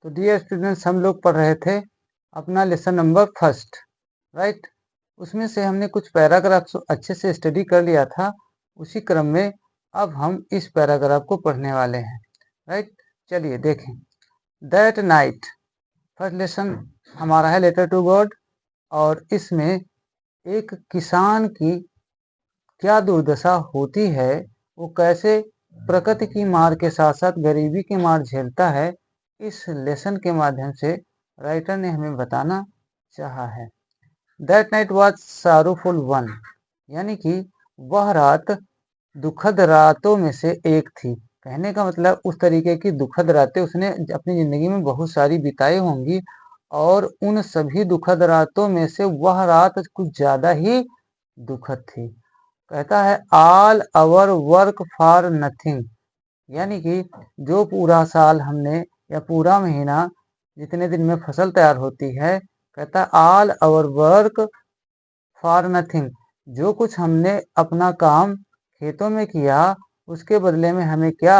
तो dear students, हम लोग पढ़ रहे थे अपना लेसन नंबर फर्स्ट, राइट। उसमें से हमने कुछ पैराग्राफ्स अच्छे से स्टडी कर लिया था। उसी क्रम में अब हम इस पैराग्राफ को पढ़ने वाले हैं, राइट। चलिए देखें। दैट नाइट, फर्स्ट लेसन हमारा है लेटर टू गॉड, और इसमें एक किसान की क्या दुर्दशा होती है, वो कैसे प्रकृति की मार के साथ साथ गरीबी की मार झेलता है, इस लेसन के माध्यम से राइटर ने हमें बताना चाहा है। दैट नाइट वॉज सारूफुल वन, यानी कि वह रात दुखद रातों में से एक थी। कहने का मतलब उस तरीके की दुखद रातें उसने अपनी जिंदगी में बहुत सारी बिताई होंगी, और उन सभी दुखद रातों में से वह रात कुछ ज्यादा ही दुखद थी। कहता है all our work for nothing, यानी कि जो पूरा साल हमने या पूरा महीना जितने दिन में फसल तैयार होती है, कहता है all our work for nothing, जो कुछ हमने अपना काम खेतों में किया उसके बदले में हमें क्या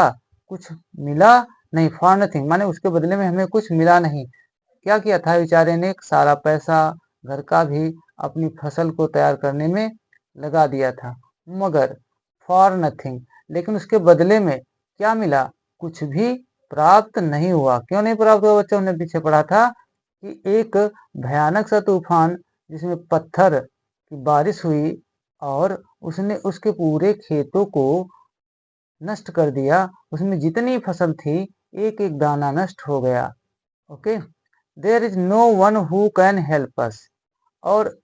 कुछ मिला नहीं। फॉर नथिंग माने उसके बदले में हमें कुछ मिला नहीं। क्या किया था बेचारे ने, सारा पैसा घर का भी अपनी फसल को तैयार करने में लगा दिया था, मगर फॉर नथिंग, लेकिन उसके बदले में क्या मिला, कुछ भी प्राप्त नहीं हुआ। क्यों नहीं प्राप्त हुआ बच्चों, हमने पीछे पढ़ा था कि एक भयानक सा तूफान जिसमें पत्थर की बारिश हुई और उसने उसके पूरे खेतों को नष्ट कर दिया। उसमें जितनी फसल थी एक एक दाना नष्ट हो गया। Okay, there is no one who can help us, और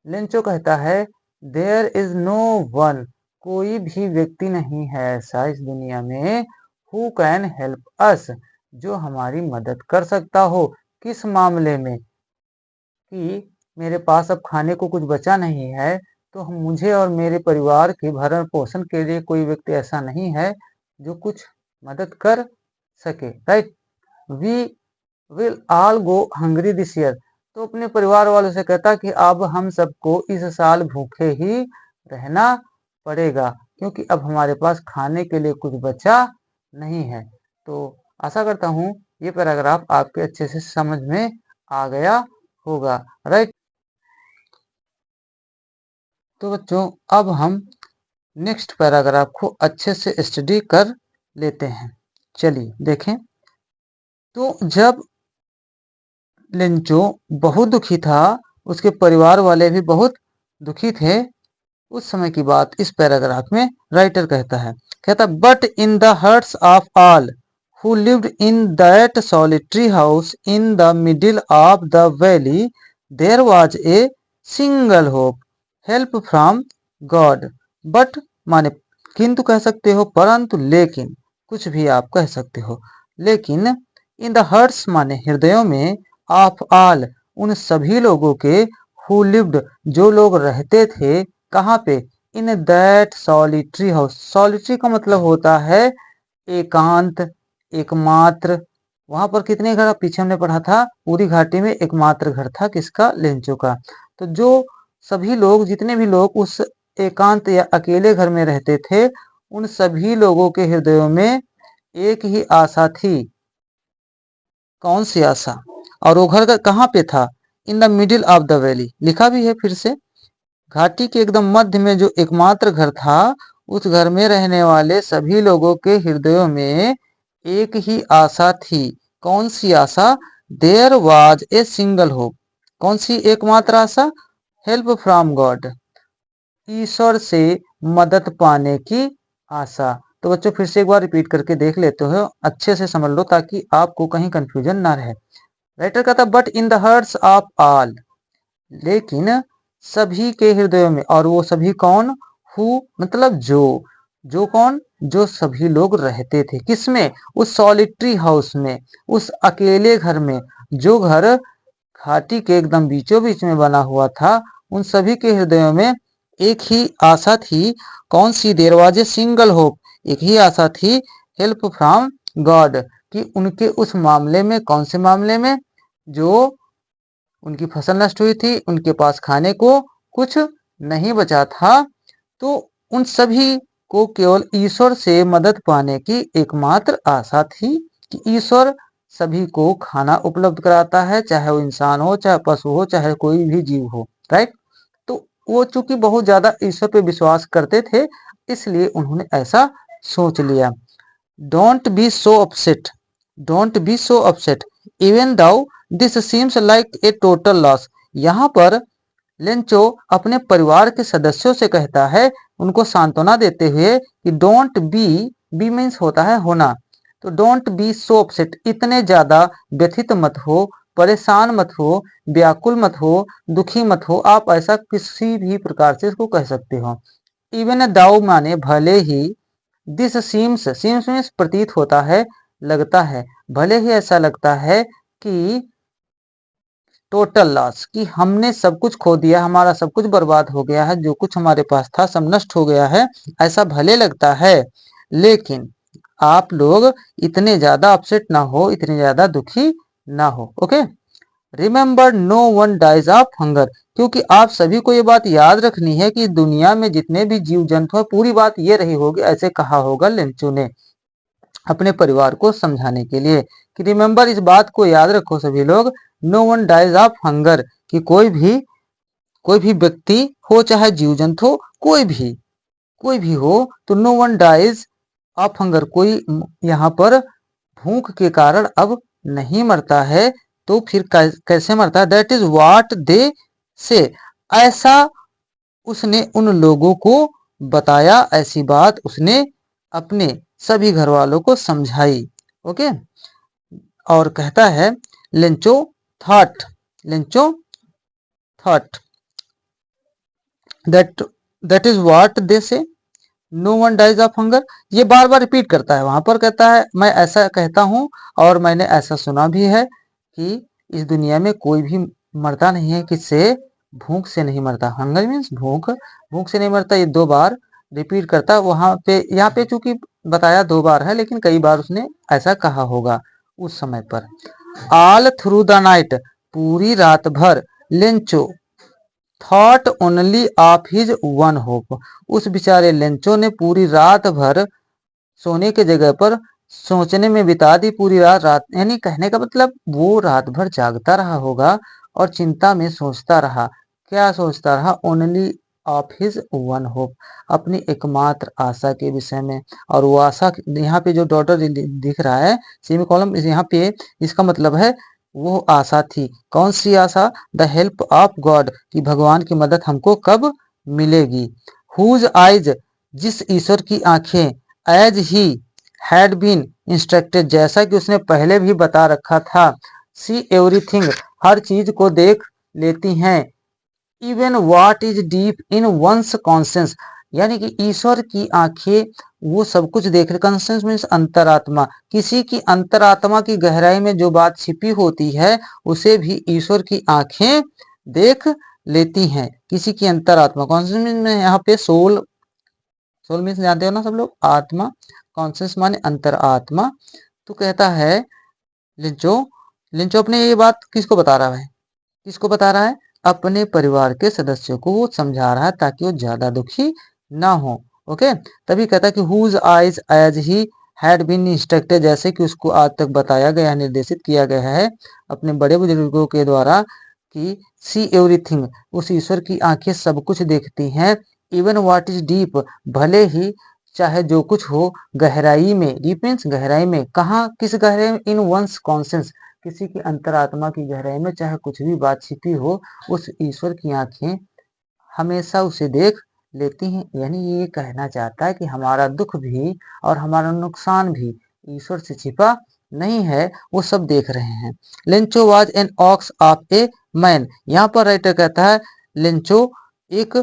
लेंचो कहता है देयर इज नो वन, कोई भी व्यक्ति नहीं है ऐसा इस दुनिया में, हु कैन हेल्प अस, जो हमारी मदद कर सकता हो। किस मामले में, कि मेरे पास अब खाने को कुछ बचा नहीं है, तो मुझे और मेरे परिवार के भरण पोषण के लिए कोई व्यक्ति ऐसा नहीं है जो कुछ मदद कर सके, right. We will all go hungry this year, तो अपने परिवार वालों से कहता कि अब हम सबको इस साल भूखे ही रहना पड़ेगा, क्योंकि अब हमारे पास खाने के लिए कुछ बचा नहीं है। तो आशा करता हूँ ये पैराग्राफ आपके अच्छे से समझ में आ गया होगा, राइट। तो बच्चों अब हम नेक्स्ट पैराग्राफ को अच्छे से स्टडी कर लेते हैं। चलिए देखें। तो जब लेंचो बहुत दुखी था, उसके परिवार वाले भी बहुत दुखी थे, उस समय की बात इस पैराग्राफ में राइटर कहता but in the hearts of all who lived in that solitary house in the middle of the valley there was a single hope, help from God. But माने किंतु कह सकते हो, परंतु, लेकिन, कुछ भी आप कह सकते हो। लेकिन इन द हार्ट्स माने हृदयों में, ऑफ ऑल उन सभी लोगों के, हु लिव्ड जो लोग रहते थे, कहाँ पे, इन दैट सॉलिटरी हाउस। सॉलिटरी का मतलब होता है एकांत, एकमात्र। वहां पर कितने घर पीछे हमने पढ़ा था, पूरी घाटी में एकमात्र घर था किसका, लेंचो का। तो जो सभी लोग, जितने भी लोग उस एकांत या अकेले घर में रहते थे, उन सभी लोगों के हृदयों में एक ही आशा थी। कौन सी आशा, और वो घर कहाँ पे था, इन the middle of the valley. लिखा भी है फिर से, घाटी के एकदम मध्य में जो एकमात्र घर था, उस घर में रहने वाले सभी लोगों के हृदयों में एक ही आशा थी। कौन सी आशा, there was a single hope. कौन सी एकमात्र आशा, हेल्प फ्रॉम गॉड, ईश्वर से मदद पाने की आशा। तो बच्चों फिर से एक बार रिपीट करके देख लेते हो, अच्छे से समझ लो ताकि आपको कहीं कंफ्यूजन ना रहे। राइटर कहता but in the hearts of all, लेकिन सभी के हृदयों में, और वो सभी कौन, हु मतलब जो कौन, जो सभी लोग रहते थे किसमें, उस सॉलिटरी हाउस में, उस अकेले घर में, जो घर घाटी के एकदम बीचों बीच में बना हुआ था। उन सभी के हृदयों में एक ही आशा थी। कौन सी, there was a single hope, एक ही आशा थी, हेल्प फ्रॉम गॉड, कि उनके उस मामले में, कौन से मामले में, जो उनकी फसल नष्ट हुई थी, उनके पास खाने को कुछ नहीं बचा था, तो उन सभी को केवल ईश्वर से मदद पाने की एकमात्र आशा थी कि ईश्वर सभी को खाना उपलब्ध कराता है, चाहे वो इंसान हो, चाहे पशु हो, चाहे कोई भी जीव हो, राइट। तो वो चूंकि बहुत ज्यादा ईश्वर पे विश्वास करते थे, इसलिए उन्होंने ऐसा सोच लिया। Don't be so upset, don't be so upset even though this seems like a total loss. यहाँ पर लेंचो अपने परिवार के सदस्यों से कहता है, उनको सांत्वना देते हुए कि डोंट बी मीन्स होता है होना, तो डोंट बी सो अपसेट, इतने ज्यादा व्यथित मत हो, परेशान मत हो, व्याकुल मत हो, दुखी मत हो। आप ऐसा किसी भी प्रकार से इसको कह सकते हो। इवन दाउ माने भले ही, दिस सीम्स, सीम्स मीन्स प्रतीत होता है, लगता है, भले ही ऐसा लगता है कि टोटल लॉस, कि हमने सब कुछ खो दिया, हमारा सब कुछ बर्बाद हो गया है, जो कुछ हमारे पास था सब नष्ट हो गया है, ऐसा भले लगता है, लेकिन आप लोग इतने ज्यादा अपसेट ना हो, इतने ज्यादा दुखी ना हो। Okay, remember no one dies of hunger, क्योंकि आप सभी को ये बात याद रखनी है कि दुनिया में जितने भी जीव जंतु हैं, पूरी बात ये रही होगी, ऐसे कहा होगा लेंचू ने अपने परिवार को समझाने के लिए कि रिमेंबर, इस बात को याद रखो सभी लोग, no one dies of hunger, कि कोई भी व्यक्ति हो, चाहे जीव जंतु हो, कोई भी हो, तो no one dies of hunger, कोई यहाँ पर भूख के कारण अब नहीं मरता है। तो फिर कैसे मरता है? दैट इज व्हाट दे से, ऐसा उसने उन लोगों को बताया, ऐसी बात उसने अपने सभी घर वालों को समझाई। ओके, और कहता है Lencho thought, Lencho thought that that is what they say no one dies of hunger. ये बार बार रिपीट करता है, वहां पर कहता है मैं ऐसा कहता हूं और मैंने ऐसा सुना भी है कि इस दुनिया में कोई भी मरता नहीं है, किससे? भूख से नहीं मरता। हंगर मीन्स भूख, भूख से नहीं मरता। ये 2 बार रिपीट करता है वहां पे, यहाँ पे चूंकि बताया 2 बार है, लेकिन कई बार उसने ऐसा कहा होगा उस समय पर। ऑल थ्रू द नाइट, पूरी रात भर, Lencho thought only of his one hope, उस बेचारे लेंचो ने पूरी रात भर सोने के जगह पर सोचने में बिता दी पूरी रात, यानी कहने का मतलब वो रात भर जागता रहा होगा और चिंता में सोचता रहा। क्या सोचता रहा? Only of his one hope, अपनी एकमात्र आशा के विषय में। और वो आशा, यहाँ पे जो डॉटर दिख रहा है सेमी कॉलम, यहाँ पे इसका मतलब है वो आशा थी। कौन सी आशा? द हेल्प ऑफ गॉड, कि भगवान की मदद हमको कब मिलेगी। हुज आइज, जिस ईश्वर की आंखें, as he had been instructed, जैसा कि उसने पहले भी बता रखा था, सी एवरीथिंग, हर चीज को देख लेती हैं, even what is deep in one's conscience, यानी कि ईश्वर की आंखें वो सब कुछ देख रहे। कॉन्सेंस मीन्स अंतरात्मा, किसी की अंतरात्मा की गहराई में जो बात छिपी होती है उसे भी ईश्वर की आंखें देख लेती हैं। किसी की अंतरात्मा, कॉन्सेंस मीन्स में यहाँ पे सोल, सोल मीन्स जानते हो ना सब लोग, आत्मा, कॉन्शियस माने अंतरात्मा। तो कहता है लिंचो, लिंचो अपने ये बात किसको बता रहा है? किसको बता रहा है? अपने परिवार के सदस्यों को वो समझा रहा है, ताकि वो ज्यादा दुखी ना हो। ओके, तभी कहता है कि whose eyes as he had been instructed, जैसे कि उसको आज तक बताया गया, निर्देशित किया गया है अपने बड़े बुजुर्गों के द्वारा कि सी एवरीथिंग, उस ईश्वर की आंखें सब कुछ देखती हैं, इवन व्हाट इज डीप, भले ही चाहे जो कुछ हो गहराई में, डीप मीन्स गहराई में, कहाँ, किस गहराई में? इन वंस कॉन्शियस, किसी की अंतरात्मा की गहराई में चाहे कुछ भी बात छिपी हो, उस ईश्वर की आंखें हमेशा उसे देख लेती हैं। यानी ये कहना चाहता है कि हमारा दुख भी और हमारा नुकसान भी ईश्वर से छिपा नहीं है, वो सब देख रहे हैं। Lencho was an ox of a man, यहाँ पर राइटर कहता है लेंचो एक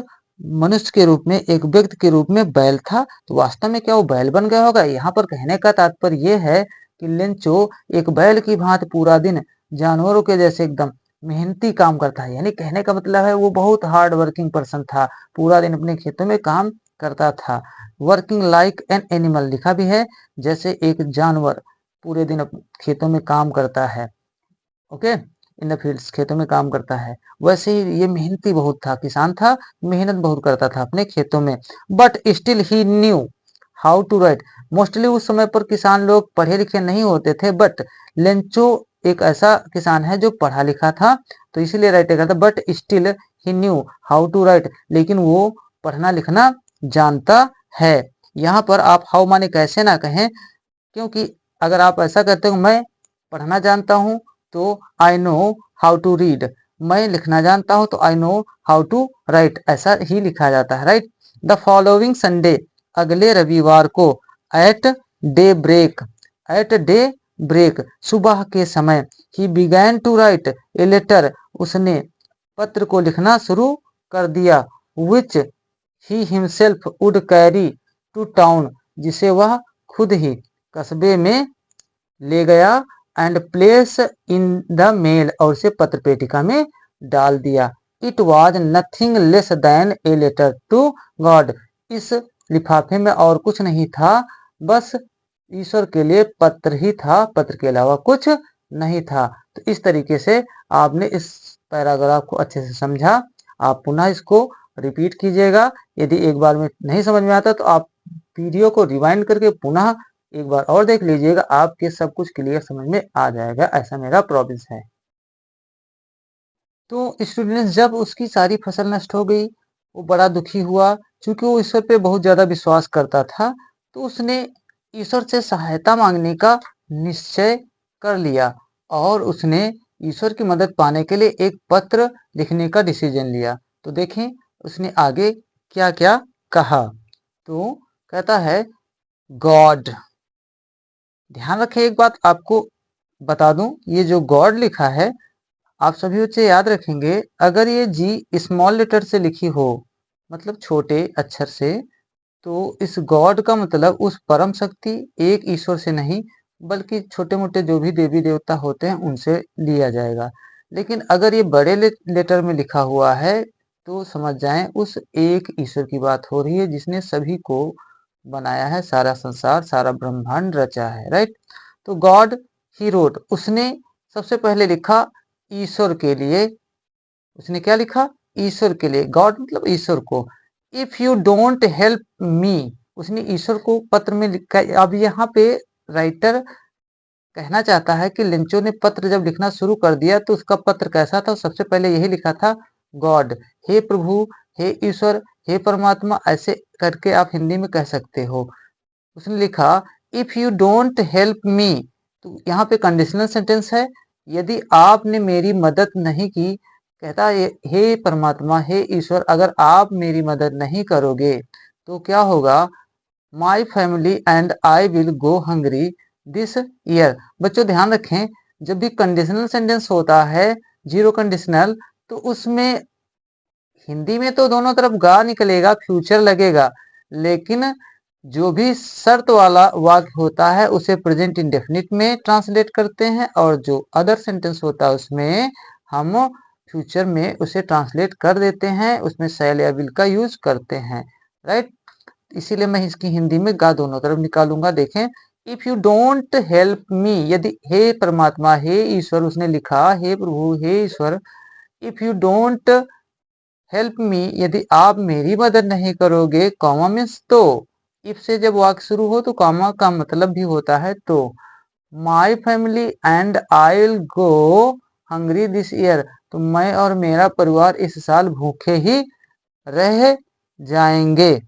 मनुष्य के रूप में, एक व्यक्ति के रूप में बैल था। तो वास्तव में क्या वो बैल बन गया होगा? यहाँ पर कहने का तात्पर्य यह है कि लेंचो एक बैल की भांति पूरा दिन जानवरों के जैसे एकदम मेहनती काम करता है। यानी कहने का मतलब है वो बहुत हार्ड वर्किंग पर्सन था, पूरा दिन अपने खेतों में काम करता था। वर्किंग लाइक एन एनिमल लिखा भी है, जैसे एक जानवर पूरे दिन खेतों में काम करता है। ओके, इन द फील्ड्स, खेतों में काम करता है। वैसे ही ये मेहनती बहुत था, किसान था, मेहनत बहुत करता था अपने खेतों में। But still he knew how to write. Mostly उस समय पर किसान लोग पढ़े लिखे नहीं होते थे, बट लेंचो एक ऐसा किसान है जो पढ़ा लिखा था, तो इसीलिए राइट करता, but still he knew how to write, लेकिन वो पढ़ना लिखना जानता है। यहाँ पर आप हाउ माने कैसे ना कहें, क्योंकि अगर आप ऐसा कहते हो मैं पढ़ना जानता हूँ तो I know how to read, मैं लिखना जानता हूँ तो I know how to write, ऐसा ही लिखा जाता है, राइट। द फॉलोइंग संडे, अगले रविवार को, at day break, at day break, सुबह के समय, he began to write a letter, उसने पत्र को लिखना शुरू कर दिया, which he himself would carry to town, जिसे वह खुद ही कस्बे में ले गया, and place in the mail, और उसे पत्र पेटिका में डाल दिया। It was nothing less than a letter to God, इस लिफाफे में और कुछ नहीं था, बस ईश्वर के लिए पत्र ही था, पत्र के अलावा कुछ नहीं था। तो इस तरीके से आपने इस पैराग्राफ को अच्छे से समझा। आप पुनः इसको रिपीट कीजिएगा। यदि एक बार में नहीं समझ में आता तो आप वीडियो को रिवाइंड करके पुनः एक बार और देख लीजिएगा, आपके सब कुछ क्लियर समझ में आ जाएगा, ऐसा मेरा प्रॉमिस है। तो स्टूडेंट्स, जब उसकी सारी फसल नष्ट हो गई, वो बड़ा दुखी हुआ, क्योंकि वो ईश्वर पे बहुत ज्यादा विश्वास करता था, तो उसने ईश्वर से सहायता मांगने का निश्चय कर लिया, और उसने ईश्वर की मदद पाने के लिए एक पत्र लिखने का डिसीजन लिया। तो देखें उसने आगे क्या क्या कहा। तो कहता है गॉड, ध्यान रखें एक बात आपको बता दूं, ये जो गॉड लिखा है आप सभी उसे याद रखेंगे, अगर ये जी स्मॉल लेटर से लिखी हो, मतलब छोटे अक्षर से, तो इस गॉड का मतलब उस परम शक्ति एक ईश्वर से नहीं, बल्कि छोटे मोटे जो भी देवी देवता होते हैं उनसे लिया जाएगा। लेकिन अगर ये बड़े लेटर में लिखा हुआ है तो समझ जाएं उस एक ईश्वर की बात हो रही है, जिसने सभी को बनाया है, सारा संसार सारा ब्रह्मांड रचा है, राइट। तो गॉड ही रोट, उसने सबसे पहले लिखा ईश्वर के लिए, उसने क्या लिखा, ईश्वर के लिए, गॉड मतलब ईश्वर को। इफ यू डोंट हेल्प मी, उसने ईश्वर को पत्र में लिखा। अब यहाँ पे राइटर कहना चाहता है कि लिंचो ने पत्र जब लिखना शुरू कर दिया तो उसका पत्र कैसा था, सबसे पहले यही लिखा था गॉड, हे प्रभु, हे ईश्वर, हे परमात्मा, ऐसे करके आप हिंदी में कह सकते हो। उसने लिखा इफ यू डोंट हेल्प मी, तो यहाँ पे कंडीशनल सेंटेंस है, यदि आपने मेरी मदद नहीं की, कहता है हे परमात्मा, हे ईश्वर, अगर आप मेरी मदद नहीं करोगे तो क्या होगा, my family and I will go hungry this year. बच्चों ध्यान रखें, जब भी कंडीशनल सेंटेंस होता है जीरो कंडीशनल, तो उसमें हिंदी में तो दोनों तरफ गा निकलेगा, फ्यूचर लगेगा, लेकिन जो भी शर्त वाला वाक्य होता है उसे प्रेजेंट इंडेफिनिट में ट्रांसलेट करते हैं, और जो अदर सेंटेंस होता है उसमें हम फ्यूचर में उसे ट्रांसलेट कर देते हैं, उसमें शैल या विल का यूज करते हैं, राइट। इसीलिए मैं इसकी हिंदी में गा दोनों तरफ निकालूंगा। देखें, if you don't help me, यदि, हे परमात्मा, हे ईश्वर, उसने लिखा हे प्रभु, हे ईश्वर, if you don't help me, यदि आप मेरी मदद नहीं करोगे, कॉमा मीन्स तो, इफ से जब वाक्य शुरू हो तो कॉमा का मतलब भी होता है तो, my family and I will go hungry this year, तो मैं और मेरा परिवार इस साल भूखे ही रह जाएंगे।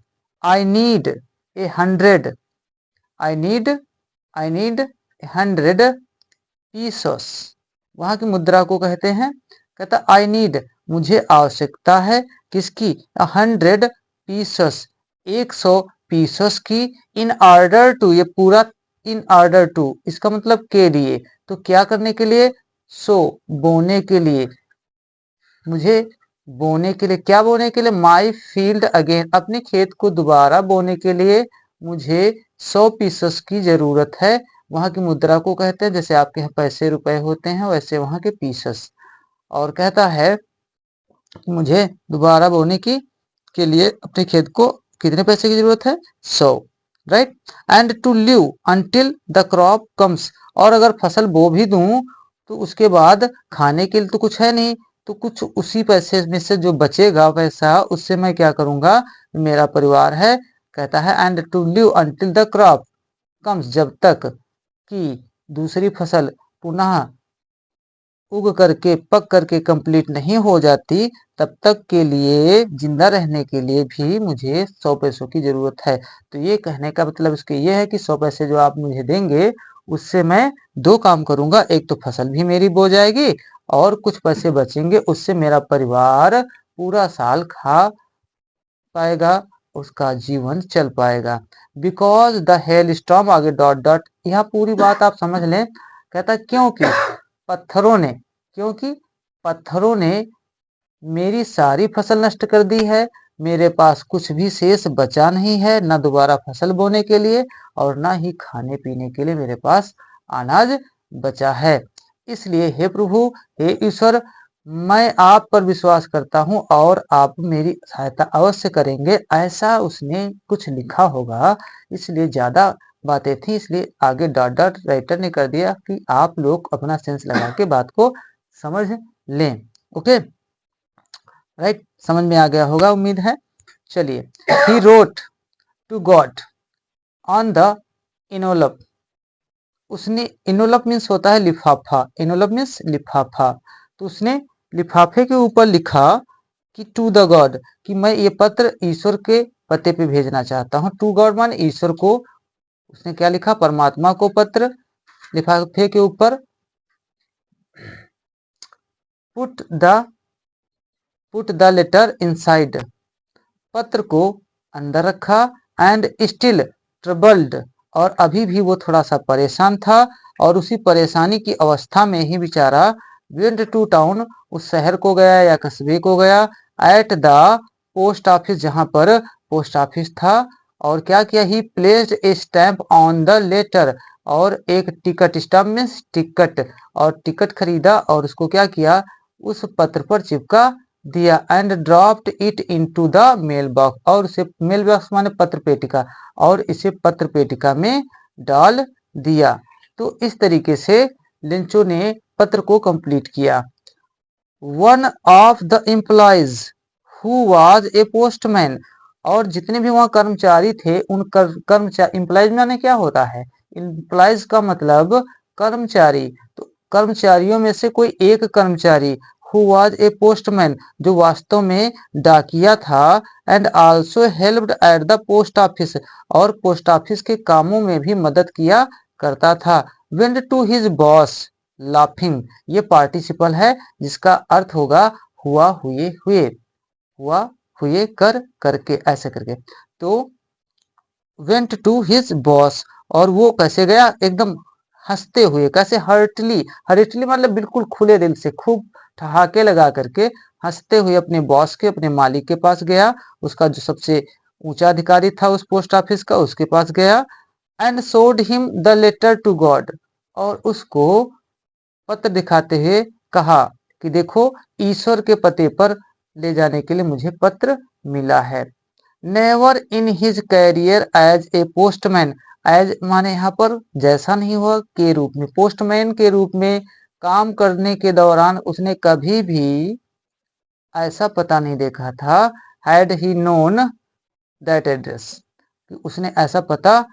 I need a 100, I need, I need 100 pieces, वहां की मुद्रा को कहते हैं, कहता आई नीड, मुझे आवश्यकता है किसकी, 100 पीसस, 100 पीसस की, इन ऑर्डर टू, ये पूरा इन ऑर्डर टू इसका मतलब के लिए, तो क्या करने के लिए, सो बोने के लिए, मुझे बोने के लिए, क्या बोने के लिए, माई फील्ड अगेन, अपने खेत को दोबारा बोने के लिए मुझे 100 पीसस की जरूरत है। वहां की मुद्रा को कहते हैं, जैसे आपके यहाँ पैसे रुपए होते हैं वैसे वहां के पीसस। और कहता है मुझे दोबारा बोने की के लिए अपने खेत को कितने पैसे की जरूरत है, 100, right. And to live until the crop comes, और अगर फसल बो भी दूं तो उसके बाद खाने के लिए तो कुछ है नहीं, तो कुछ उसी पैसे में से जो बचेगा पैसा, उससे मैं क्या करूंगा, मेरा परिवार है कहता है and to live until the crop comes, जब तक कि दूसरी फसल पुनः उग करके पक करके कंप्लीट नहीं हो जाती, तब तक के लिए जिंदा रहने के लिए भी मुझे 100 पैसों की जरूरत है। तो ये कहने का मतलब इसके ये है कि 100 पैसे जो आप मुझे देंगे उससे मैं दो काम करूंगा, एक तो फसल भी मेरी बो जाएगी और कुछ पैसे बचेंगे, उससे मेरा परिवार पूरा साल खा पाएगा, उसका जीवन चल पाएगा। बिकॉज द हेल स्टॉर्म, आगे डॉट डॉट, यह पूरी बात आप समझ लें। कहता क्योंकि पत्थरों ने, क्योंकि पत्थरों ने मेरी सारी फसल नष्ट कर दी है, मेरे पास कुछ भी शेष बचा नहीं है, न दोबारा फसल बोने के लिए और ना ही खाने पीने के लिए मेरे पास अनाज बचा है। इसलिए हे प्रभु, हे ईश्वर, मैं आप पर विश्वास करता हूँ और आप मेरी सहायता अवश्य करेंगे। ऐसा उसने कुछ लिखा होगा, इसलिए ज्यादा बातें थी, इसलिए आगे डॉट डॉट राइटर ने कर दिया कि आप लोग अपना सेंस लगा के बात को समझ लें। ओके, राइट, समझ में आ गया होगा उम्मीद है। चलिए, he wrote to God on the envelope, उसने, इनोलप मीन्स होता है लिफाफा, इनोलप मीन्स लिफाफा, तो उसने लिफाफे के ऊपर लिखा कि टू द गॉड, कि मैं ये पत्र ईश्वर के पते पे भेजना चाहता हूँ। टू गॉड मान ईश्वर को, उसने क्या लिखा, परमात्मा को पत्र लिफाफे के ऊपर, पुट द लेटर इनसाइड, पत्र को अंदर रखा, एंड स्टिल ट्रबल्ड, और अभी भी वो थोड़ा सा परेशान था, और उसी परेशानी की अवस्था में ही बेचारा वेंट टू टाउन, उस शहर को गया या कस्बे को गया, एट द पोस्ट ऑफिस, जहां पर पोस्ट ऑफिस था, और क्या किया, he placed a stamp on the letter, और एक टिकट, स्टैंप मीन्स टिकट, और टिकट खरीदा और उसको क्या किया, उस पत्र पर चिपका दिया, and dropped it into the mail box, और उसे, मेल बॉक्स माने पत्र पेटिका, और इसे पत्र पेटिका में डाल दिया। तो इस तरीके से लिंचो ने पत्र को कंप्लीट किया। One of the employees who was a postman, और जितने भी वहां कर्मचारी थे, उन कर्मचारी, एम्प्लॉयज माने क्या होता है, एम्प्लॉयज का मतलब कर्मचारी, तो कर्मचारियों में से कोई एक कर्मचारी, हु वाज ए पोस्टमैन, जो वास्तव में डाकिया था, and also helped at the post office, और पोस्ट ऑफिस के कामों में भी मदद किया करता था, went to his boss laughing, ये पार्टिसिपल है जिसका अर्थ होगा हुआ, हुए, हुए, हुआ, हुए, कर, करके, ऐसे करके। तो वेंट टू हिज बॉस, और वो कैसे गया, एकदम हंसते हुए, कैसे, हर्टली, हर्टली मतलब बिल्कुल खुले दिल से, खूब ठहाके लगा करके हंसते हुए अपने बॉस के, अपने मालिक के पास गया, उसका जो सबसे ऊंचा अधिकारी था उस पोस्ट ऑफिस का, उसके पास गया, and showed him the letter to God, और उसको पत्र दिखाते हुए कहा कि देखो, ईश्वर के पते पर ले जाने के लिए मुझे पत्र मिला है। Never in his career as a postman, as माने यहाँ पर जैसा नहीं हुआ, के रूप में, पोस्टमैन के रूप में काम करने के दौरान उसने कभी भी ऐसा पता नहीं देखा था, had he known that address, उसने ऐसा पता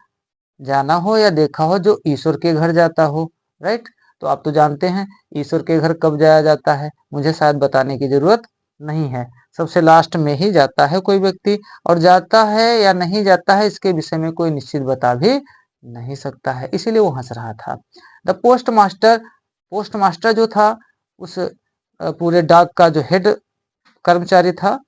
जाना हो या देखा हो जो ईश्वर के घर जाता हो, राइट। तो आप तो जानते हैं ईश्वर के घर कब जाया जाता है, मुझे शायद बताने की जरूरत नहीं है, सबसे लास्ट में ही जाता है कोई व्यक्ति, और जाता है या नहीं जाता है इसके विषय में कोई निश्चित बता भी नहीं सकता है, इसीलिए वो हंस रहा था। The post master, post master जो था, उस पूरे डाक का जो हेड कर्मचारी था,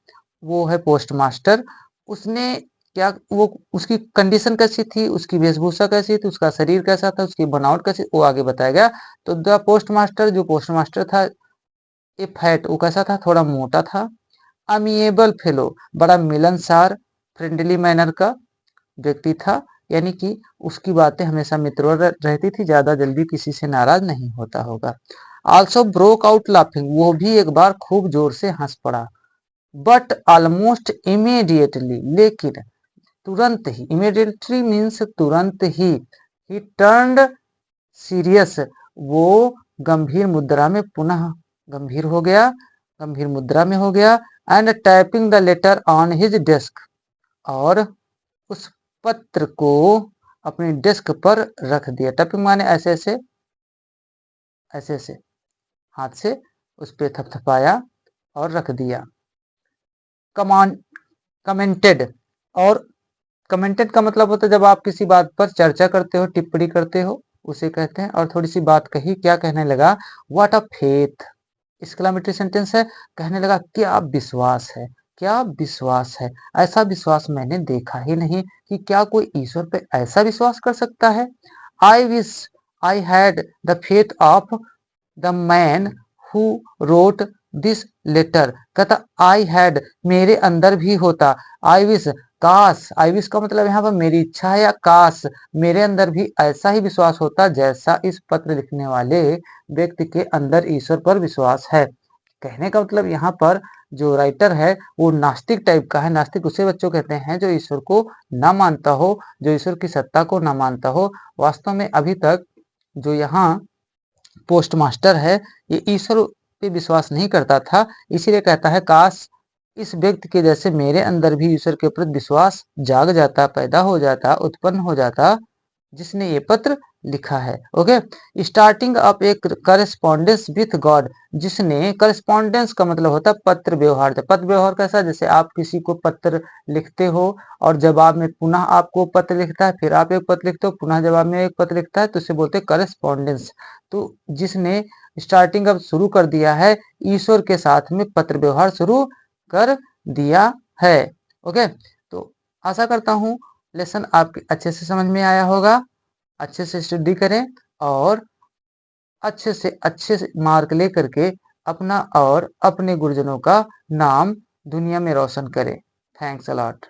वो है पोस्ट मास्टर। उसने क्या, वो, उसकी कंडीशन कैसी थी, उसकी वेशभूषा कैसी थी, उसका शरीर कैसा था, उसकी बनावट कैसी, वो आगे बताया गया। तो द पोस्ट मास्टर, जो पोस्ट मास्टर था, ए फैट, वो कैसा था, थोड़ा मोटा था। अमिएबल फेलो, बड़ा मिलनसार, फ्रेंडली मैनर का व्यक्ति था, यानी कि उसकी बातें हमेशा मित्रवत रहती थी, ज्यादा जल्दी किसी से नाराज नहीं होता होगा। आल्सो ब्रोक आउट लाफिंग, वो भी एक बार खूब जोर से हंस पड़ा। बट ऑलमोस्ट इमीडिएटली, लेकिन तुरंत ही, इमीडिएटली मीन्स तुरंत ही टर्न्ड सीरियस, वो गंभीर मुद्रा में पुनः गंभीर हो गया, गंभीर मुद्रा में हो गया, and typing the later on his desk, और उस पत्र को अपने डेस्क पर रख दिया। टपिंग माने ऐसे ऐसे ऐसे ऐसे हाथ से उस पे थपथपाया और रख दिया। कमांड कमेंटेड, और कमेंटेड का मतलब होता है जब आप किसी बात पर चर्चा करते हो, टिप्पणी करते हो, उसे कहते हैं। और थोड़ी सी बात कही, क्या कहने लगा? What a faith. Exclamatory sentence है, कहने लगा क्या विश्वास है, क्या विश्वास है, ऐसा विश्वास मैंने देखा ही नहीं कि क्या कोई ईश्वर पे ऐसा विश्वास कर सकता है। I wish I had the faith of the man who wrote this letter. कहता आई हैड, मेरे अंदर भी होता। आई विश, काश, आई विश का मतलब यहाँ पर मेरी इच्छा है, या काश मेरे अंदर भी ऐसा ही विश्वास होता जैसा इस पत्र लिखने वाले व्यक्ति के अंदर ईश्वर पर विश्वास है। कहने का मतलब यहाँ पर जो राइटर है वो नास्तिक टाइप का है। नास्तिक उसे बच्चों कहते हैं जो ईश्वर को ना मानता हो, जो ईश्वर की सत्ता को ना मानता हो। वास्तव में अभी तक जो यहाँ पोस्ट मास्टर है, ये ईश्वर पे विश्वास नहीं करता था, इसीलिए कहता है काश इस व्यक्ति के जैसे मेरे अंदर भी ईश्वर के प्रति विश्वास जाग जाता, पैदा हो जाता, उत्पन्न हो जाता, जिसने ये पत्र लिखा है। ओके, स्टार्टिंग अप एक करेस्पॉन्डेंस विथ गॉड, जिसने, करेस्पॉन्डेंस का मतलब होता है पत्र व्यवहार। पत्र व्यवहार कैसा? जैसे आप किसी को पत्र लिखते हो और जवाब में पुनः आपको पत्र लिखता है, फिर आप एक पत्र लिखते हो, पुनः जवाब में एक पत्र लिखता है, तो इसे बोलते हैं करेस्पॉन्डेंस। तो जिसने स्टार्टिंग अब शुरू कर दिया है, ईश्वर के साथ में पत्र व्यवहार शुरू कर दिया है। ओके, तो आशा करता हूँ लेसन आपके अच्छे से समझ में आया होगा। अच्छे से स्टडी करें और अच्छे से मार्क लेकर के अपना और अपने गुरुजनों का नाम दुनिया में रोशन करें। Thanks a lot.